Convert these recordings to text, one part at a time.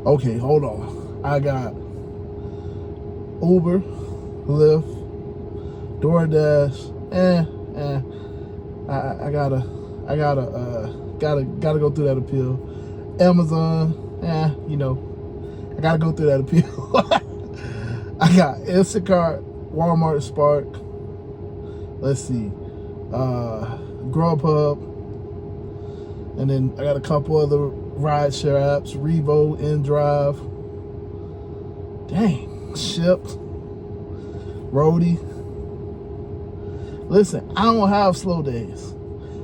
Okay, hold on. I got Uber, Lyft, DoorDash, I gotta go through that appeal. Amazon, I gotta go through that appeal. I got Instacart, Walmart, Spark. Let's see, Grubhub, and then I got a couple other rideshare apps: Revo, InDrive. Dang, Shipt, Roadie. Listen, I don't have slow days.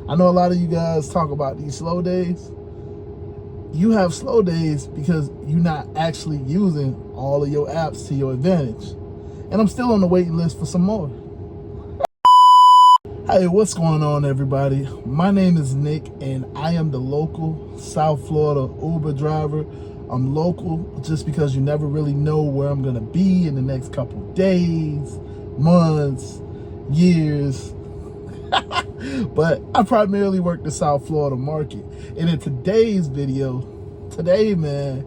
I know a lot of you guys talk about these slow days. You have slow days because you're not actually using all of your apps to your advantage. And I'm still on the waiting list for some more. Hey, what's going on, everybody? My name is Nick, and I am the local South Florida Uber driver. I'm local just because you never really know where I'm gonna be in the next couple days, months, years. But I primarily work the South Florida market. And in today's video, man,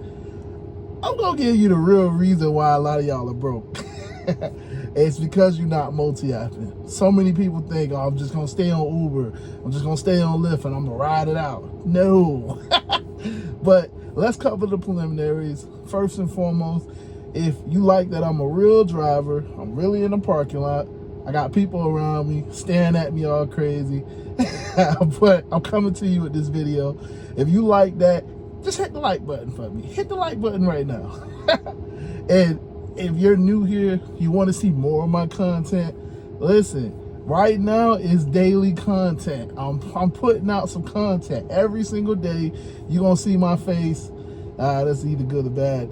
I'm gonna give you the real reason why a lot of y'all are broke. It's because you're not multi-apping. So many people think, oh, I'm just gonna stay on Uber, I'm just gonna stay on Lyft, and I'm gonna ride it out. No. But let's cover the preliminaries. First and foremost, if you like that I'm a real driver, I'm really in the parking lot, I got people around me staring at me all crazy, but I'm coming to you with this video. If you like that, just hit the like button for me. Hit the like button right now. And if you're new here, you want to see more of my content, listen, right now is daily content. I'm putting out some content every single day. You're going to see my face. That's either good or bad.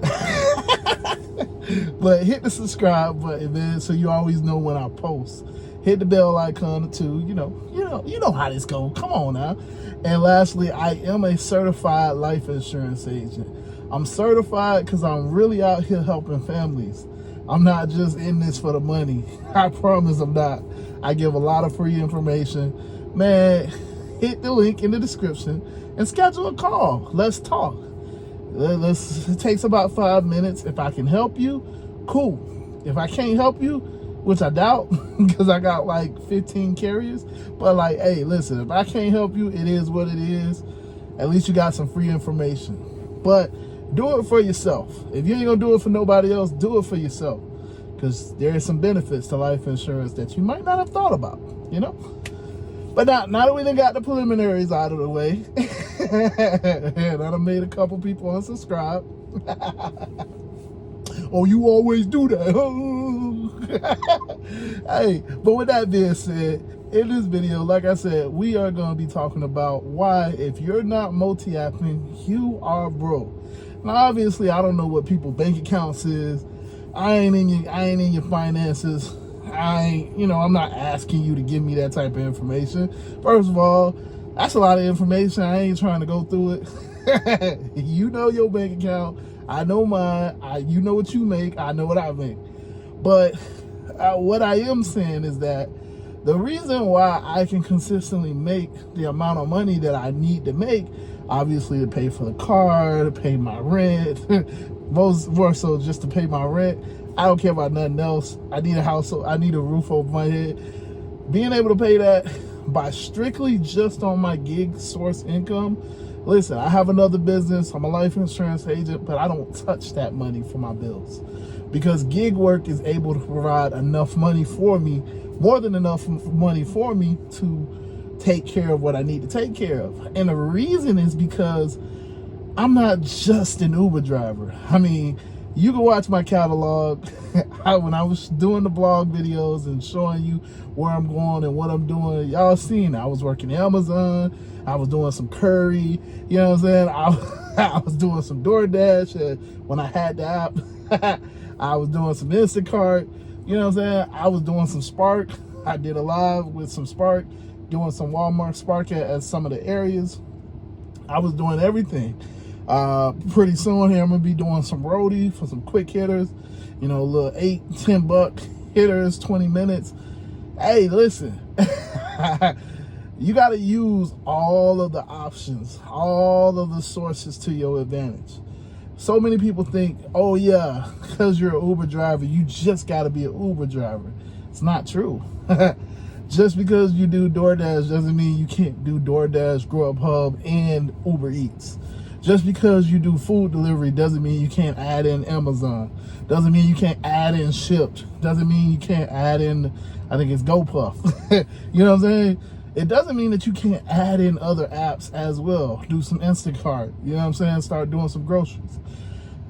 But hit the subscribe button, man, so you always know when I post. Hit the bell icon too. You know how this goes. Come on now. And lastly, I am a certified life insurance agent. I'm certified because I'm really out here helping families. I'm not just in this for the money. I promise I'm not. I give a lot of free information. Man, hit the link in the description and schedule a call. Let's talk. It takes about 5 minutes. If I can help you, cool. If I can't help you, which I doubt, because I got like 15 carriers, but like, hey, listen, if I can't help you, it is what it is. At least you got some free information. But do it for yourself. If you ain't gonna do it for nobody else, do it for yourself, because there is some benefits to life insurance that you might not have thought about, But now that we done got the preliminaries out of the way, and I done made a couple people unsubscribe. Oh, you always do that. Hey, but with that being said, in this video, like I said, we are going to be talking about why, if you're not multi-apping, you are broke. Now, obviously, I don't know what people's bank accounts is. I ain't in your finances. I'm not asking you to give me that type of information. First of all, that's a lot of information. I ain't trying to go through it. You know your bank account. I know mine. You know what you make. I know what I make. But what I am saying is that the reason why I can consistently make the amount of money that I need to make, obviously to pay for the car, to pay my rent, more so just to pay my rent. I don't care about nothing else. I need a house, I need a roof over my head. Being able to pay that by strictly just on my gig source income. Listen, I have another business. I'm a life insurance agent, but I don't touch that money for my bills, because gig work is able to provide enough money for me, more than enough money for me to take care of what I need to take care of. And the reason is because I'm not just an Uber driver. I mean, you can watch my catalog. When I was doing the blog videos and showing you where I'm going and what I'm doing, y'all seen I was working Amazon, I was doing some Curry, you know what I'm saying? I was doing some DoorDash when I had the app. I was doing some Instacart, you know what I'm saying? I was doing some Spark. I did a live with some Spark, doing some Walmart Spark at some of the areas. I was doing everything. Pretty soon here I'm gonna be doing some roadie for some quick hitters, little $8-10 hitters, 20 minutes. Hey, listen, you got to use all of the options, all of the sources to your advantage. So many people think, oh yeah, because you're an Uber driver, you just got to be an Uber driver. It's not true. Just because you do DoorDash doesn't mean you can't do DoorDash, Grubhub, and Uber Eats. Just because you do food delivery doesn't mean you can't add in Amazon. Doesn't mean you can't add in Shipt. Doesn't mean you can't add in, I think it's GoPuff. You know what I'm saying? It doesn't mean that you can't add in other apps as well. Do some Instacart. You know what I'm saying? Start doing some groceries.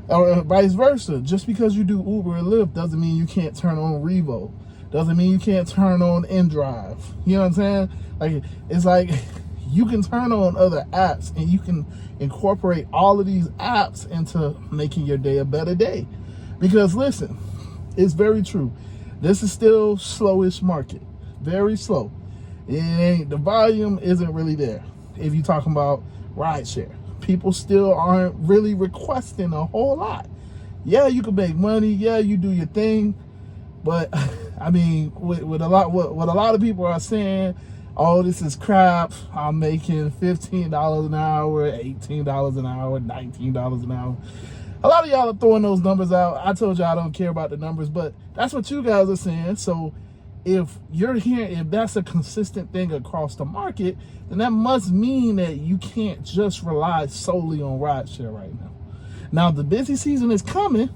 Or vice versa. Just because you do Uber and Lyft doesn't mean you can't turn on Revo. Doesn't mean you can't turn on InDrive. You know what I'm saying? Like, it's like you can turn on other apps and you can incorporate all of these apps into making your day a better day. Because listen, it's very true. This is still slowish market. Very slow. The volume isn't really there. If you're talking about rideshare, people still aren't really requesting a whole lot. Yeah, you can make money. Yeah, you do your thing. But I mean, what a lot of people are saying, oh, this is crap. I'm making $15 an hour, $18 an hour, $19 an hour. A lot of y'all are throwing those numbers out. I told y'all I don't care about the numbers, but that's what you guys are saying. So if you're hearing, if that's a consistent thing across the market, then that must mean that you can't just rely solely on rideshare right now. Now, the busy season is coming.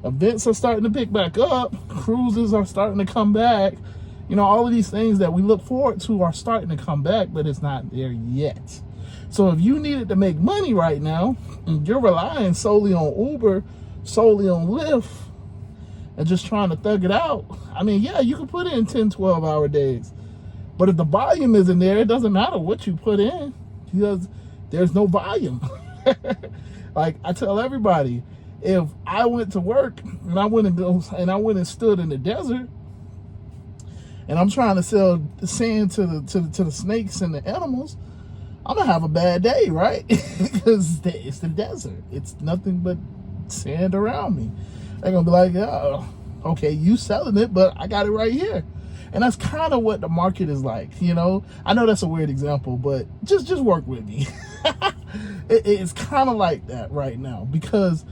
Events are starting to pick back up. Cruises are starting to come back. You know, all of these things that we look forward to are starting to come back, but it's not there yet. So if you needed to make money right now, and you're relying solely on Uber, solely on Lyft, and just trying to thug it out, I mean, yeah, you can put in 10, 12-hour days. But if the volume isn't there, it doesn't matter what you put in because there's no volume. Like I tell everybody, if I went to work and I went and stood in the desert and I'm trying to sell sand to the snakes and the animals, I'm gonna have a bad day, right? Because it's the desert. It's nothing but sand around me. They're gonna be like, oh, okay, you selling it, but I got it right here. And that's kind of what the market is like, you know? I know that's a weird example, but just work with me. It's kind of like that right now because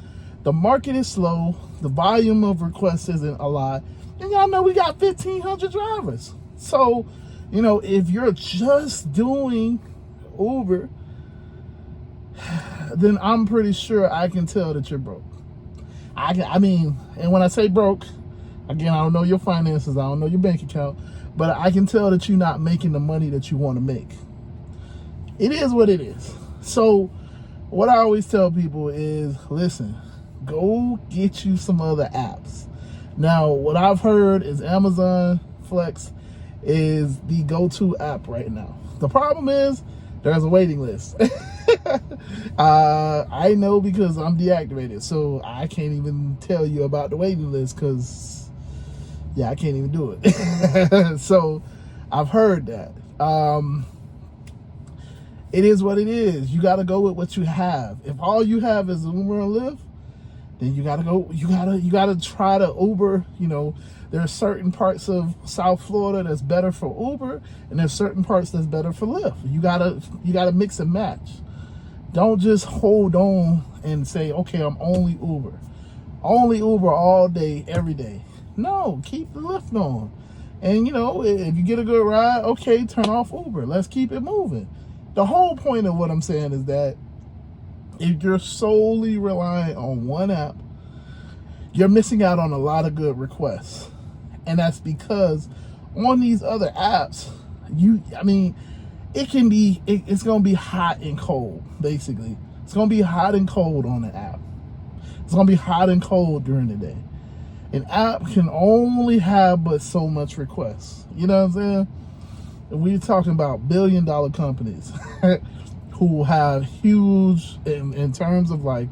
the market is slow. The volume of requests isn't a lot. And y'all know we got 1,500 drivers. So, you know, if you're just doing Uber, then I'm pretty sure I can tell that you're broke. I mean, and when I say broke, again, I don't know your finances, I don't know your bank account, but I can tell that you're not making the money that you want to make. It is what it is. So what I always tell people is, listen, go get you some other apps. Now, what I've heard is Amazon Flex is the go-to app right now. The problem is there's a waiting list. I know because I'm deactivated, so I can't even tell you about the waiting list because, yeah, I can't even do it. So I've heard that. It is what it is. You got to go with what you have. If all you have is Uber and Lyft, then you got to go. You got to try to Uber. You know, there are certain parts of South Florida that's better for Uber, and there's certain parts that's better for Lyft. You gotta mix and match. Don't just hold on and say, okay, I'm only Uber all day, every day. No, keep the Lyft on. And you know, if you get a good ride, okay, turn off Uber. Let's keep it moving. The whole point of what I'm saying is that if you're solely relying on one app, you're missing out on a lot of good requests. And that's because on these other apps, it's going to be hot and cold, basically. It's going to be hot and cold on the app. It's going to be hot and cold during the day. An app can only have but so much requests. You know what I'm saying? And we're talking about billion-dollar companies who have huge, in terms of like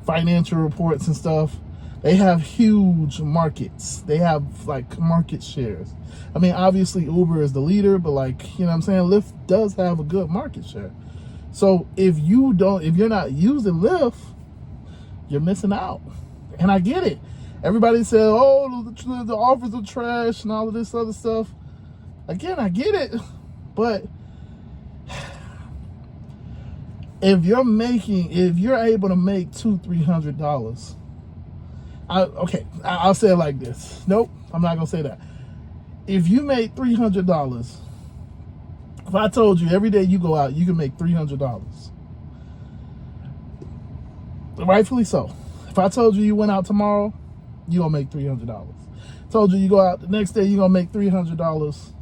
financial reports and stuff, they have huge markets. They have like market shares. I mean, obviously Uber is the leader, but like, you know what I'm saying, Lyft does have a good market share. So if you're not using Lyft, you're missing out. And I get it. Everybody says, oh, the offers are trash and all of this other stuff. Again, I get it, but if you're able to make $200-300, I'll say it like this. Nope, I'm not gonna say that. If you make $300, if I told you every day you go out, you can make $300, rightfully so. If I told you went out tomorrow, you gonna make $300. Told you go out the next day, you gonna make $300.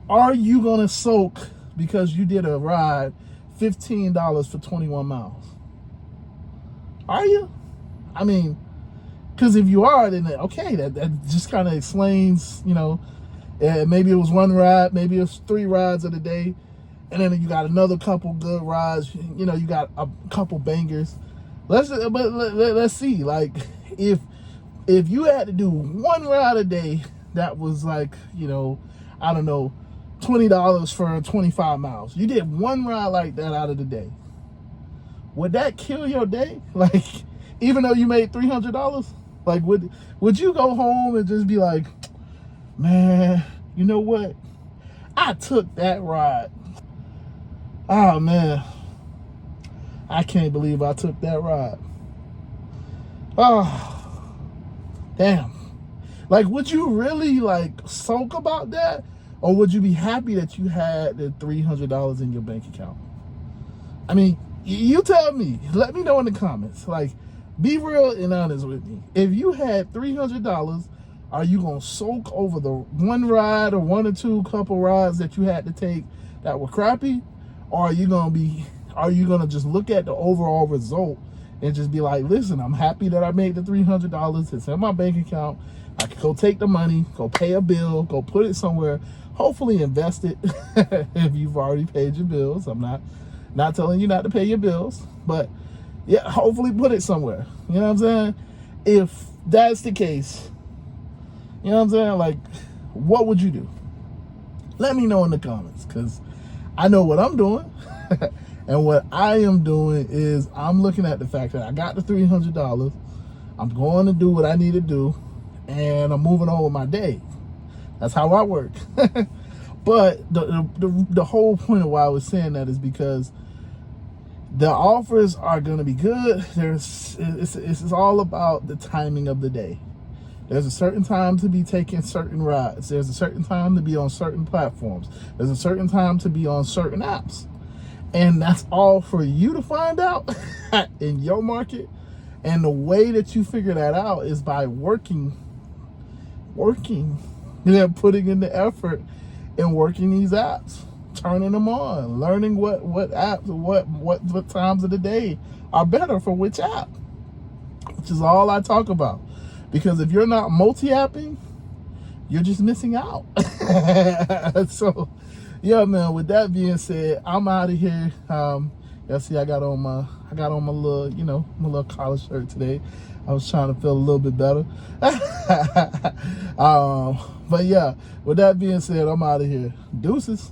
Are you gonna soak because you did a ride $15 for 21 miles? Are you? I mean, because if you are, then okay, that just kind of explains, maybe it was one ride, maybe it was 3 rides of the day, and then you got another couple good rides, you got a couple bangers. Let's see, like, if you had to do 1 ride a day that was like, I don't know, $20 for 25 miles. You did 1 ride like that out of the day. Would that kill your day? Like, even though you made $300? Like, would you go home and just be like, man, you know what? I took that ride. Oh, man. I can't believe I took that ride. Oh, damn. Like, would you really, like, sulk about that? Or would you be happy that you had the $300 in your bank account? I mean, you tell me. Let me know in the comments. Like, be real and honest with me. If you had $300, are you going to sulk over the 1 ride or 1 or 2 couple rides that you had to take that were crappy? Or are you going to just look at the overall result and just be like, listen, I'm happy that I made the $300. It's in my bank account. I can go take the money, go pay a bill, go put it somewhere, hopefully invest it if you've already paid your bills. I'm not telling you not to pay your bills, but yeah, hopefully put it somewhere. You know what I'm saying? If that's the case, you know what I'm saying? Like, what would you do? Let me know in the comments, because I know what I'm doing. And what I am doing is I'm looking at the fact that I got the $300. I'm going to do what I need to do, and I'm moving on with my day. That's how I work. But the whole point of why I was saying that is because the offers are going to be good. It's all about the timing of the day. There's a certain time to be taking certain rides. There's a certain time to be on certain platforms. There's a certain time to be on certain apps. And that's all for you to find out in your market. And the way that you figure that out is by working, putting in the effort and working these apps, turning them on, learning what apps, what times of the day are better for which app, which is all I talk about. Because if you're not multi-apping, you're just missing out. So, yeah, man, with that being said, I'm out of here. Y'all see I got on my little, my little collar shirt today. I was trying to feel a little bit better. But yeah, with that being said, I'm out of here. Deuces.